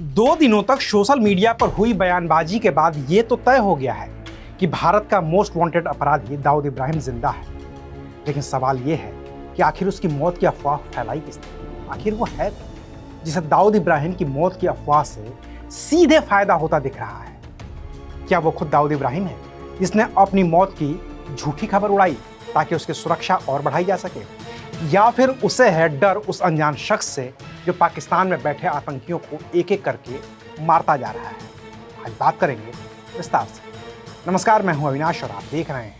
2 दिनों तक social media पर हुई बयानबाजी के बाद ये तो तय हो गया है कि भारत का मोस्ट वांटेड अपराधी दाऊद इब्राहिम जिंदा है। लेकिन सवाल ये है कि आखिर उसकी मौत की अफवाह फैलाई किसने? आखिर वो है कौन जिसे दाऊद इब्राहिम की मौत की अफवाह से सीधे फायदा होता दिख रहा है? क्या वो खुद दाऊद इब्राहिम है जिसने अपनी मौत की झूठी खबर उड़ाई ताकि उसकी सुरक्षा और बढ़ाई जा सके, या फिर उसे है डर उस अनजान शख्स से जो पाकिस्तान में बैठे आतंकियों को एक एक करके मारता जा रहा है? आज बात करेंगे विस्तार से। नमस्कार, मैं हूं अविनाश और आप देख रहे हैं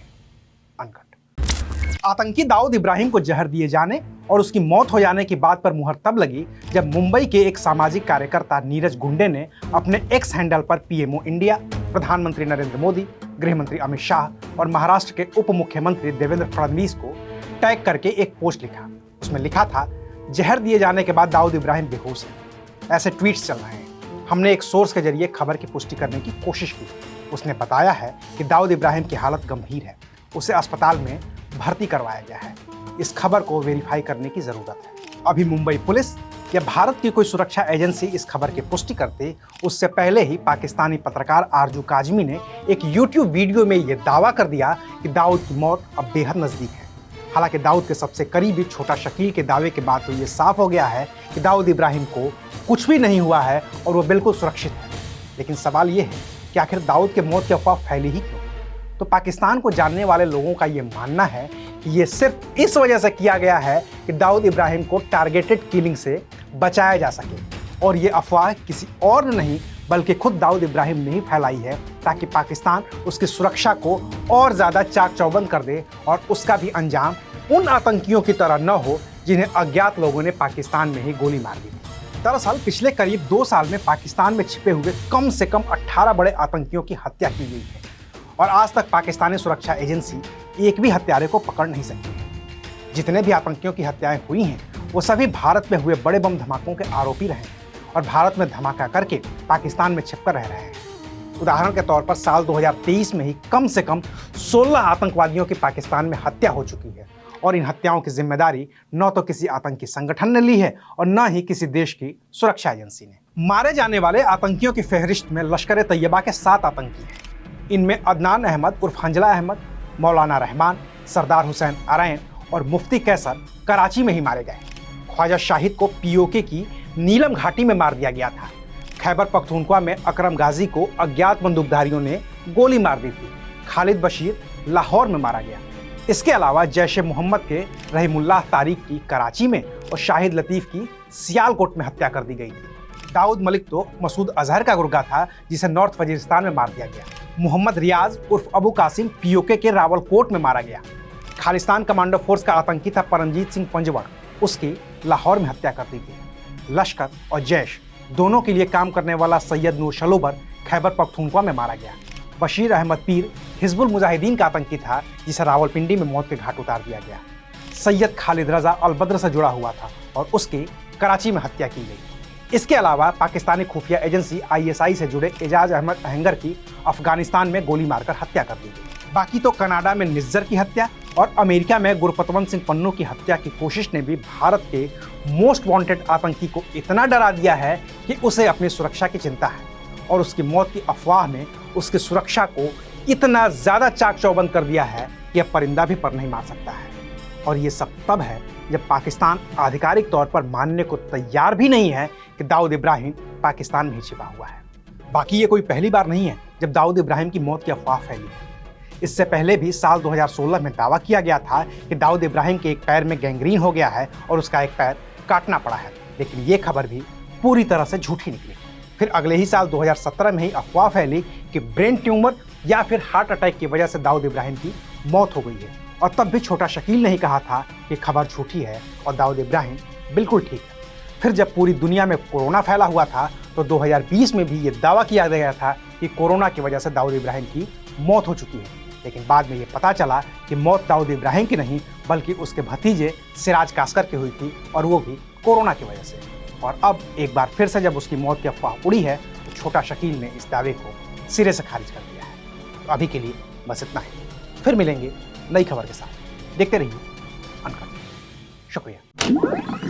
अनकट। आतंकी दाऊद इब्राहिम को जहर दिए जाने और उसकी मौत हो जाने की बात पर मुहर तब लगी जब मुंबई के एक सामाजिक कार्यकर्ता नीरज गुंडे ने अपने एक्स हैंडल पर पीएमओ इंडिया, प्रधानमंत्री नरेंद्र मोदी, गृह मंत्री अमित शाह और महाराष्ट्र के उप मुख्यमंत्री देवेंद्र फडणवीस को टैग करके एक पोस्ट लिखा। उसमें लिखा था, जहर दिए जाने के बाद दाऊद इब्राहिम बेहोश है। ऐसे ट्वीट्स चल रहे हैं। हमने एक सोर्स के जरिए खबर की पुष्टि करने की कोशिश की। उसने बताया है कि दाऊद इब्राहिम की हालत गंभीर है, उसे अस्पताल में भर्ती करवाया गया है। इस खबर को वेरीफाई करने की जरूरत है। अभी मुंबई पुलिस या भारत की कोई सुरक्षा एजेंसी इस खबर की पुष्टि करते उससे पहले ही पाकिस्तानी पत्रकार आरजू काजमी ने एक यूट्यूब वीडियो में यह दावा कर दिया कि दाऊद की मौत अब बेहद नजदीक है। हालांकि दाऊद के सबसे करीबी छोटा शकील के दावे के बाद तो ये साफ हो गया है कि दाऊद इब्राहिम को कुछ भी नहीं हुआ है और वो बिल्कुल सुरक्षित है। लेकिन सवाल ये है कि आखिर दाऊद के मौत की अफवाह फैली ही क्यों? तो पाकिस्तान को जानने वाले लोगों का ये मानना है कि ये सिर्फ इस वजह से किया गया है कि दाऊद इब्राहिम को टारगेटेड किलिंग से बचाया जा सके, और ये अफवाह किसी और नहीं बल्कि खुद दाऊद इब्राहिम ने ही फैलाई है ताकि पाकिस्तान उसकी सुरक्षा को और ज़्यादा चाक चौबंद कर दे और उसका भी अंजाम उन आतंकियों की तरह न हो जिन्हें अज्ञात लोगों ने पाकिस्तान में ही गोली मार दी थी। दरअसल पिछले करीब 2 साल में पाकिस्तान में छिपे हुए कम से कम 18 बड़े आतंकियों की हत्या की गई है और आज तक पाकिस्तानी सुरक्षा एजेंसी एक भी हत्यारे को पकड़ नहीं सकी है। जितने भी आतंकियों की हत्याएं हुई हैं वो सभी भारत में हुए बड़े बम धमाकों के आरोपी रहे हैं और भारत में धमाका करके पाकिस्तान में छिपकर रह रहे हैं। उदाहरण के तौर पर साल 2023 में ही कम से कम 16 आतंकवादियों की पाकिस्तान में हत्या हो चुकी है और इन हत्याओं की जिम्मेदारी न तो किसी आतंकी संगठन ने ली है और न ही किसी देश की सुरक्षा एजेंसी ने। मारे जाने वाले आतंकियों की फहरिस्त में लश्कर तैयबा के 7 आतंकी हैं। इनमें अदनान अहमद उर्फ हंजला अहमद, मौलाना रहमान, सरदार हुसैन अरैन और मुफ्ती कैसर कराची में ही मारे गए। ख्वाजा शाहिद को पीओके की नीलम घाटी में मार दिया गया था। खैबर पख्तूनख्वा में अकरम गाजी को अज्ञात बंदूकधारियों ने गोली मार दी थी। खालिद बशीर लाहौर में मारा गया। इसके अलावा जैश ए मोहम्मद के रहीमुल्लाह तारिक की कराची में और शाहिद लतीफ़ की सियालकोट में हत्या कर दी गई थी। दाऊद मलिक तो मसूद अजहर का गुर्गा था जिसे नॉर्थ वजीरिस्तान में मार दिया गया। मोहम्मद रियाज उर्फ अबू कासिम पीओके के रावलकोट में मारा गया। खालिस्तान कमांडो फोर्स का आतंकी था परमजीत सिंह पंजवड़, उसकी लाहौर में हत्या कर दी गई। लश्कर और जैश दोनों के लिए काम करने वाला सैयद नूर शलोबर खैबर पख्तूनख्वा में मारा गया। बशीर अहमद पीर हिजबुल मुजाहिदीन का आतंकी था जिसे रावलपिंडी में मौत के घाट उतार दिया गया। सैयद खालिद रजा अल बद्र से जुड़ा हुआ था और उसकी कराची में हत्या की गई। इसके अलावा पाकिस्तानी खुफिया एजेंसी ISI से जुड़े एजाज अहमद अहंगर की अफगानिस्तान में गोली मारकर हत्या कर दी गई। बाकी तो कनाडा में निज्जर की हत्या और अमेरिका में गुरपतवंत सिंह पन्नू की हत्या की कोशिश ने भी भारत के मोस्ट वांटेड आतंकी को इतना डरा दिया है कि उसे अपनी सुरक्षा की चिंता है और उसकी मौत की अफवाह ने उसकी सुरक्षा को इतना ज़्यादा चाक चौबंद कर दिया है कि अब परिंदा भी पर नहीं मार सकता है। और ये सब तब है जब पाकिस्तान आधिकारिक तौर पर मानने को तैयार भी नहीं है कि दाऊद इब्राहिम पाकिस्तान में ही छिपा हुआ है। बाकी ये कोई पहली बार नहीं है जब दाऊद इब्राहिम की मौत की अफवाह फैली है। इससे पहले भी साल 2016 में दावा किया गया था कि दाऊद इब्राहिम के एक पैर में गैंग्रीन हो गया है और उसका एक पैर काटना पड़ा है, लेकिन ये खबर भी पूरी तरह से झूठी निकली। फिर अगले ही साल 2017 में ही अफवाह फैली कि ब्रेन ट्यूमर या फिर हार्ट अटैक की वजह से दाऊद इब्राहिम की मौत हो गई है, और तब भी छोटा शकील ने ही कहा था कि खबर झूठी है और दाऊद इब्राहिम बिल्कुल ठीक है। फिर जब पूरी दुनिया में कोरोना फैला हुआ था तो 2020 में भी ये दावा किया गया था कि कोरोना की वजह से दाऊद इब्राहिम की मौत हो चुकी है, लेकिन बाद में ये पता चला कि मौत दाऊद इब्राहिम की नहीं बल्कि उसके भतीजे सिराज कासकर की हुई थी, और वो भी कोरोना की वजह से। और अब एक बार फिर से जब उसकी मौत की अफवाह उड़ी है तो छोटा शकील ने इस दावे को सिरे से खारिज कर दिया है। तो अभी के लिए बस इतना ही। फिर मिलेंगे नई खबर के साथ। देखते रहिए अनकट। शुक्रिया।